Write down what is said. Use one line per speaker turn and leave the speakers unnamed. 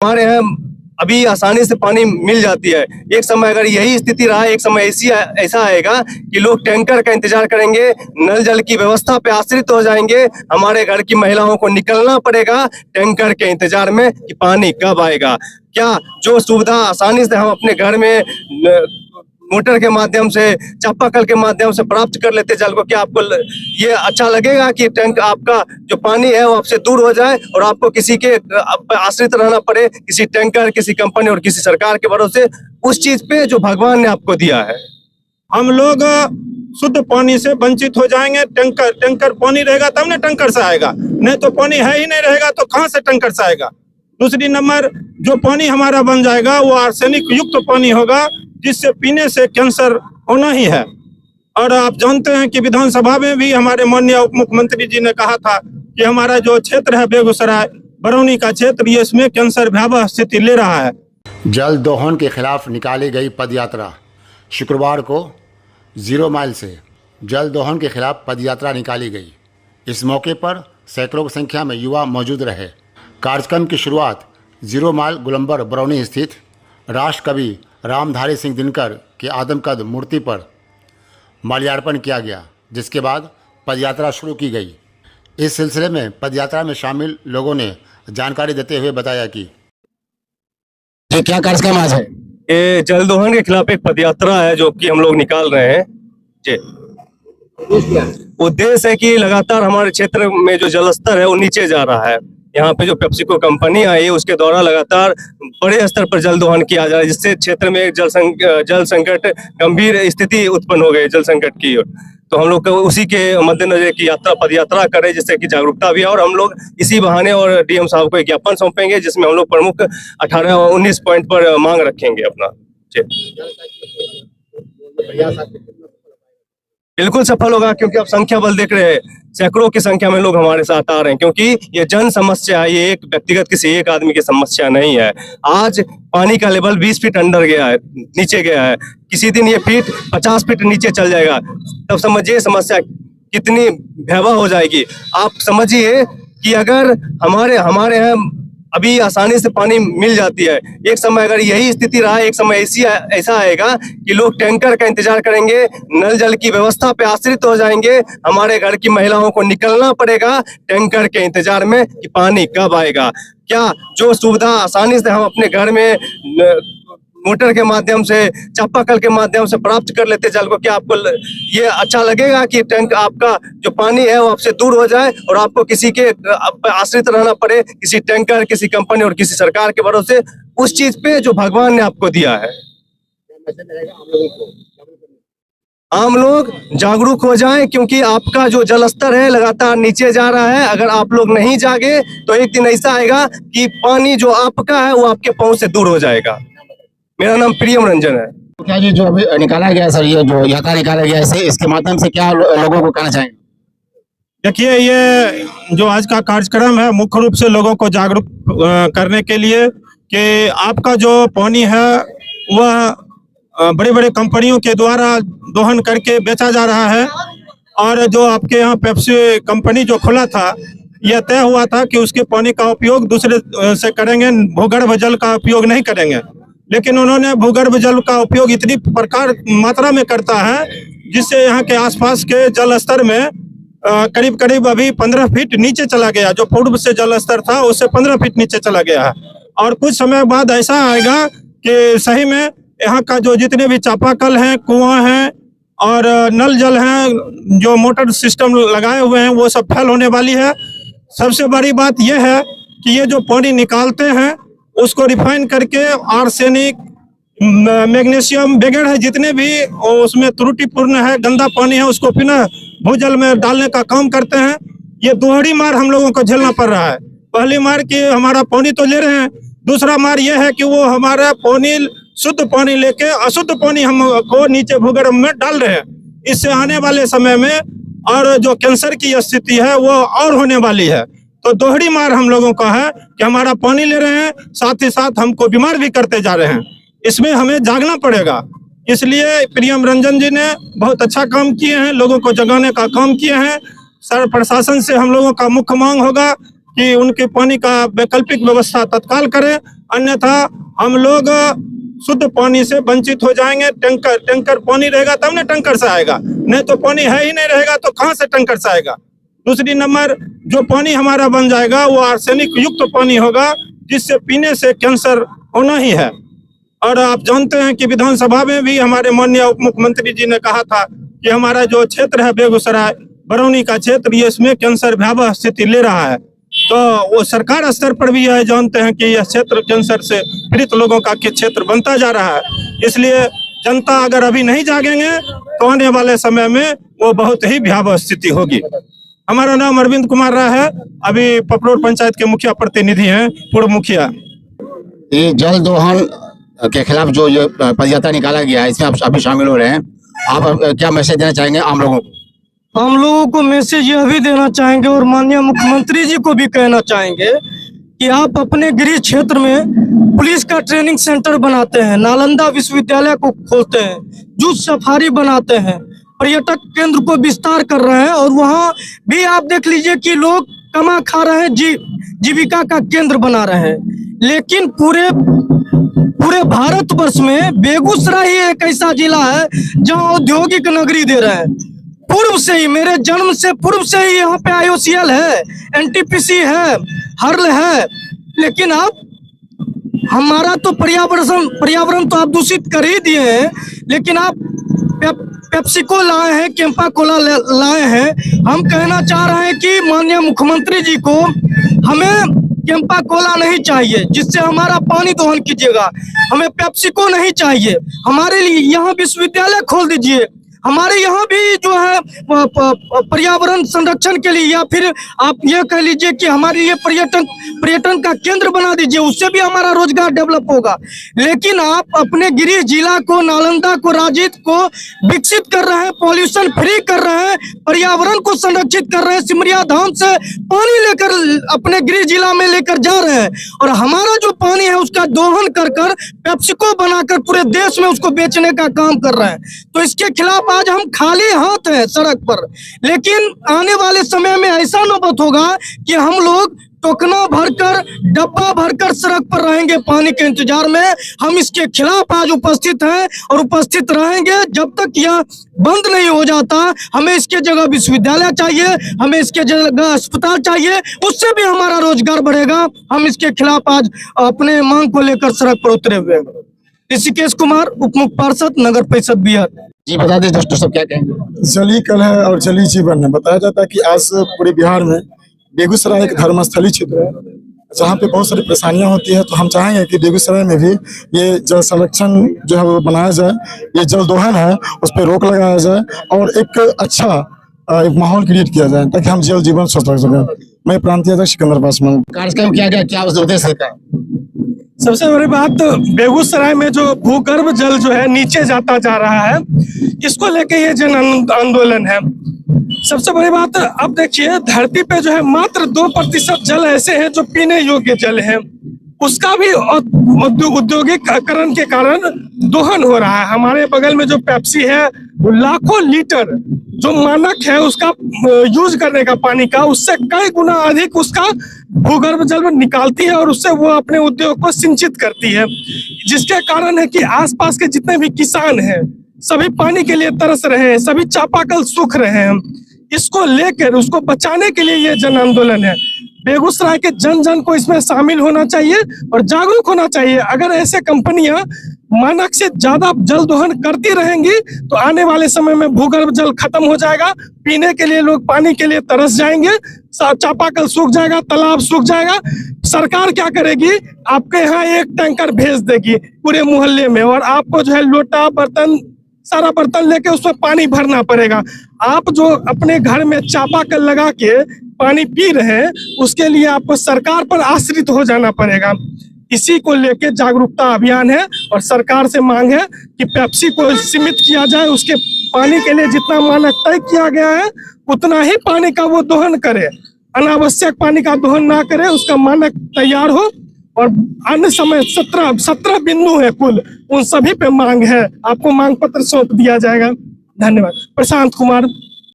हमारे यहाँ अभी आसानी से पानी मिल जाती है। एक समय अगर यही स्थिति रहा, एक समय ऐसा आएगा कि लोग टैंकर का इंतजार करेंगे, नल जल की व्यवस्था पे आश्रित हो जाएंगे। हमारे घर की महिलाओं को निकलना पड़ेगा टैंकर के इंतजार में कि पानी कब आएगा। क्या जो सुविधा आसानी से हम अपने घर में मोटर के माध्यम से, चापाकल के माध्यम से प्राप्त कर लेते जल को, क्या आपको ये अच्छा लगेगा कि टैंक आपका जो पानी है वो आपसे दूर हो जाए और आपको किसी के आश्रित रहना पड़े, किसी टैंकर, किसी कंपनी और किसी सरकार के भरोसे, उस चीज पे जो भगवान ने आपको दिया है?
हम लोग शुद्ध पानी से वंचित हो जाएंगे। टैंकर पानी रहेगा तब ना टैंकर से आएगा, नहीं तो पानी है ही नहीं रहेगा तो कहाँ से टैंकर से आएगा। दूसरी नंबर, जो पानी हमारा बन जाएगा वो आर्सेनिक युक्त पानी होगा, जिससे पीने से कैंसर होना ही है। और आप जानते हैं कि विधानसभा में भी हमारे माननीय उप मुख्यमंत्री जी ने कहा था कि हमारा जो क्षेत्र है बेगूसराय बरौनी का क्षेत्र, ये इसमें कैंसर भयावह स्थिति ले रहा है।
जल दोहन के खिलाफ निकाली गई पदयात्रा। शुक्रवार को 0 माइल से जल दोहन के खिलाफ पदयात्रा निकाली गई। इस मौके पर सैकड़ों की संख्या में युवा मौजूद रहे। कार्यक्रम की शुरुआत 0 माइल गोलंबर बरौनी स्थित राष्ट्र कवि रामधारी सिंह दिनकर के आदमकद मूर्ति पर माल्यार्पण किया गया, जिसके बाद पदयात्रा शुरू की गई। इस सिलसिले में पदयात्रा में शामिल लोगों ने जानकारी देते हुए बताया कि
ये क्या कार्यक्रम आज है?
ये जल दोहन के खिलाफ एक पदयात्रा है जो कि हम लोग निकाल रहे हैं जी। उद्देश्य है कि लगातार हमारे क्षेत्र में जो जलस्तर है वो नीचे जा रहा है। यहाँ पे जो पेप्सिको कंपनी आई है उसके द्वारा लगातार बड़े स्तर पर जल दोहन किया जा रहा है, जिससे क्षेत्र में एक जल संकट, गंभीर स्थिति उत्पन्न हो गई जल संकट की। तो हम लोग उसी के मद्देनजर की पद यात्रा करें, जिससे कि जागरूकता भी है। और हम लोग इसी बहाने और डीएम साहब को एक ज्ञापन सौंपेंगे, जिसमें हम लोग प्रमुख 18-19 पॉइंट पर मांग रखेंगे अपना। बिल्कुल सफल होगा, क्योंकि आप संख्या बल देख रहे हैं, सैकड़ों की संख्या में लोग हमारे साथ आ रहे हैं, क्योंकि ये जन समस्या है, ये एक व्यक्तिगत किसी एक आदमी की समस्या नहीं है। आज पानी का लेवल 20 फीट अंडर गया है, नीचे गया है। किसी दिन ये फीट 50 फीट नीचे चल जाएगा, तब समझिए समस्या कितनी भयावह हो जाएगी। आप समझिए कि अगर हमारे यहाँ अभी आसानी से पानी मिल जाती है, एक समय अगर यही स्थिति रहा, एक समय ऐसा आएगा कि लोग टैंकर का इंतजार करेंगे, नल जल की व्यवस्था पे आश्रित हो जाएंगे। हमारे घर की महिलाओं को निकलना पड़ेगा टैंकर के इंतजार में कि पानी कब आएगा। क्या जो सुविधा आसानी से हम अपने घर में मोटर के माध्यम से, चापाकल के माध्यम से प्राप्त कर लेते जल को, क्या आपको ये अच्छा लगेगा कि टैंक आपका जो पानी है वो आपसे दूर हो जाए और आपको किसी के आश्रित रहना पड़े, किसी टैंकर, किसी कंपनी और किसी सरकार के भरोसे, उस चीज पे जो भगवान ने आपको दिया है? आम लोग जागरूक हो जाएं, क्योंकि आपका जो जल स्तर है लगातार नीचे जा रहा है। अगर आप लोग नहीं जागे तो एक दिन ऐसा आएगा कि पानी जो आपका है वो आपके पहुंच से दूर हो जाएगा। मेरा नाम प्रियम रंजन है।
क्या ये जो अभी निकाला गया सर, ये जो यात्रा निकाला गया है, इसके माध्यम से क्या लोगों को कहना चाहेंगे?
देखिए, ये जो आज का कार्यक्रम है मुख्य रूप से लोगों को जागरूक करने के लिए कि आपका जो पानी है वह बड़ी बड़ी कंपनियों के द्वारा दोहन करके बेचा जा रहा है। और जो आपके यहाँ पेप्सी कंपनी जो खुला था, यह तय हुआ था कि उसके पानी का उपयोग दूसरे से करेंगे, भूगर्भ जल का उपयोग नहीं करेंगे। लेकिन उन्होंने भूगर्भ जल का उपयोग इतनी प्रकार मात्रा में करता है, जिससे यहाँ के आसपास के जल स्तर में करीब करीब अभी 15 फीट नीचे चला गया। जो पूर्व से जल स्तर था उससे 15 फीट नीचे चला गया है। और कुछ समय बाद ऐसा आएगा कि सही में यहाँ का जो जितने भी चापाकल हैं, कुआं हैं और नल जल हैं, जो मोटर सिस्टम लगाए हुए हैं, वो सब फेल होने वाली है। सबसे बड़ी बात यह है कि ये जो पानी निकालते हैं उसको रिफाइन करके आर्सेनिक, मैग्नीशियम वगैरह जितने भी उसमें त्रुटिपूर्ण है, गंदा पानी है, उसको पुनः भूजल में डालने का काम करते हैं। ये दोहरी मार हम लोगों को झेलना पड़ रहा है। पहली मार कि हमारा पानी तो ले रहे हैं, दूसरा मार यह है कि वो हमारा पानी, शुद्ध पानी लेके अशुद्ध पानी हमको नीचे भूगर्भ में डाल रहे हैं। इससे आने वाले समय में और जो कैंसर की स्थिति है वो और होने वाली है। तो दोहरी मार हम लोगों का है कि हमारा पानी ले रहे हैं, साथ ही साथ हमको बीमार भी करते जा रहे हैं। इसमें हमें जागना पड़ेगा। इसलिए प्रियम रंजन जी ने बहुत अच्छा काम किए हैं, लोगों को जगाने का काम किए हैं। सर, प्रशासन से हम लोगों का मुख्य मांग होगा कि उनके पानी का वैकल्पिक व्यवस्था तत्काल करें अन्यथा हम लोग शुद्ध पानी से वंचित हो जाएंगे। टैंकर पानी रहेगा तब ना टैंकर से आएगा, नहीं तो पानी है ही नहीं रहेगा तो कहाँ से टैंकर से आएगा। दूसरी नंबर, जो पानी हमारा बन जाएगा वो आर्सेनिक युक्त पानी होगा, जिससे पीने से कैंसर होना ही है। और आप जानते हैं कि विधानसभा में भी हमारे माननीय उप मुख्यमंत्री जी ने कहा था कि हमारा जो क्षेत्र है बेगूसराय बरौनी का क्षेत्र, ये इसमें कैंसर भयावह स्थिति ले रहा है। तो वो सरकार स्तर पर भी यह जानते हैं कि यह क्षेत्र कैंसर से पीड़ित लोगों का क्षेत्र बनता जा रहा है। इसलिए जनता अगर अभी नहीं जागेंगे तो आने वाले समय में वो बहुत ही भयावह स्थिति होगी। हमारा नाम अरविंद कुमार राय है, अभी पपरोड़ पंचायत के मुखिया प्रतिनिधि हैं, पूर्व मुखिया।
ये जल दोहन के खिलाफ जो ये पदयात्रा निकाला गया है, इसमें आप अभी शामिल हो रहे हैं, आप क्या मैसेज देना चाहेंगे आम लोगों को?
हम लोगों को मैसेज यह भी देना चाहेंगे और माननीय मुख्यमंत्री जी को भी कहना चाहेंगे कि आप अपने गृह क्षेत्र में पुलिस का ट्रेनिंग सेंटर बनाते हैं, नालंदा विश्वविद्यालय को खोलते हैं, जूट सफारी बनाते हैं, पर्यटक केंद्र को विस्तार कर रहे हैं और वहाँ भी आप देख लीजिए कि लोग कमा खा रहे हैं, जीविका का केंद्र बना रहे हैं। लेकिन पूरे भारतवर्ष में बेगूसराय ही एक ऐसा जिला है जहाँ औद्योगिक नगरी दे रहे हैं। पूर्व से ही, मेरे जन्म से पूर्व से ही यहाँ पे IOCL है, NTPC है, हर्ल है, लेकिन आप हमारा तो पर्यावरण तो आप दूषित कर ही दिए हैं। लेकिन आप पेप्सिको लाए हैं, कैंपा कोला लाए हैं। हम कहना चाह रहे हैं कि माननीय मुख्यमंत्री जी को हमें कैंपा कोला नहीं चाहिए जिससे हमारा पानी दोहन कीजिएगा, हमें पेप्सिको नहीं चाहिए। हमारे लिए यहाँ विश्वविद्यालय खोल दीजिए, हमारे यहाँ भी जो है पर्यावरण संरक्षण के लिए, या फिर आप ये कह लीजिए कि हमारे लिए पर्यटन का केंद्र बना दीजिए, उससे भी हमारा रोजगार डेवलप होगा। लेकिन आप अपने गृह जिला को, नालंदा को, राजीत को विकसित कर रहे हैं, पॉल्यूशन फ्री कर रहे हैं, पर्यावरण को संरक्षित कर रहे हैं, सिमरिया धाम से पानी लेकर अपने गृह जिला में लेकर जा रहे हैं और हमारा जो पानी है उसका दोहन कर पेप्सिको बनाकर पूरे देश में उसको बेचने का काम कर रहे हैं। तो इसके खिलाफ आज हम खाली हाथ हैं सड़क पर। लेकिन आने वाले समय में ऐसा नौबत होगा कि हम लोग टोकना भरकर, डब्बा भरकर सड़क पर रहेंगे पानी के इंतजार में। हम इसके खिलाफ आज उपस्थित हैं और उपस्थित रहेंगे जब तक यह बंद नहीं हो जाता। हमें इसके जगह विश्वविद्यालय चाहिए, हमें इसके जगह अस्पताल चाहिए, उससे भी हमारा रोजगार बढ़ेगा। हम इसके खिलाफ आज अपने मांग को लेकर सड़क पर उतरे हुए हैं। ऋषिकेश कुमार, उप मुख्य पार्षद, नगर परिषद बिहार।
जी बता दें दोस्तों, सब क्या कहेंगे?
जल ही कल है और जल ही जीवन है। बताया जाता है कि आज पूरे बिहार में बेगूसराय एक धर्मस्थली क्षेत्र है जहाँ पे बहुत सारी परेशानियां होती है। तो हम चाहेंगे कि बेगूसराय में भी ये जल संरक्षण जो है वो बनाया जाए, ये जल दोहन है उस पर रोक लगाया जाए और एक अच्छा एक माहौल क्रिएट किया जाए ताकि हम जल जीवन स्वस्थ रख सकें। मैं प्रांतीय अध्यक्ष सिकंदर पासवान।
कार्यक्रम किया गया, क्या उद्देश्य था?
सबसे बड़ी बात, बेगूसराय में जो भूगर्भ जल जो है नीचे जाता जा रहा है, इसको लेके ये जन आंदोलन है। सबसे बड़ी बात, अब देखिए धरती पे जो है मात्र 2% जल ऐसे हैं जो पीने योग्य जल है, उसका भी औद्योगिकरण के कारण दोहन हो रहा है। हमारे बगल में जो पेप्सी है वो लाखों लीटर जो मानक है उसका यूज करने का पानी का, उससे कई गुना अधिक उसका भूगर्भ जल में निकालती है और उससे वो अपने उद्योग को सिंचित करती है, जिसके कारण है कि आसपास के जितने भी किसान हैं सभी पानी के लिए तरस रहे हैं, सभी चापाकल सूख रहे हैं। इसको लेकर उसको बचाने के लिए ये जन आंदोलन है। बेगूसराय के जन जन को इसमें शामिल होना चाहिए और जागरूक होना चाहिए। अगर ऐसे कंपनियां मानक से ज्यादा जल दोहन करती रहेंगी तो आने वाले समय में भूगर्भ जल खत्म हो जाएगा, पीने के लिए लोग पानी के लिए तरस जाएंगे, चापाकल सूख जाएगा, तालाब सूख जाएगा। सरकार क्या करेगी, आपके यहाँ एक टैंकर भेज देगी पूरे मोहल्ले में और आपको जो है लोटा बर्तन सारा बर्तन लेके उसमें पानी भरना पड़ेगा। आप जो अपने घर में चापाकल लगा के पानी पी रहे हैं उसके लिए आपको सरकार पर आश्रित हो जाना पड़ेगा। इसी को लेके जागरूकता अभियान है और सरकार से मांग है कि पेप्सी को सीमित किया जाए, उसके पानी के लिए जितना मानक तय किया गया है उतना ही पानी का वो दोहन करे, अनावश्यक पानी का दोहन ना करे, उसका मानक तैयार हो। और अन्य समय 17 बिंदु है कुल, उन सभी पे मांग है, आपको मांग पत्र सौंप दिया जाएगा। धन्यवाद। प्रशांत कुमार।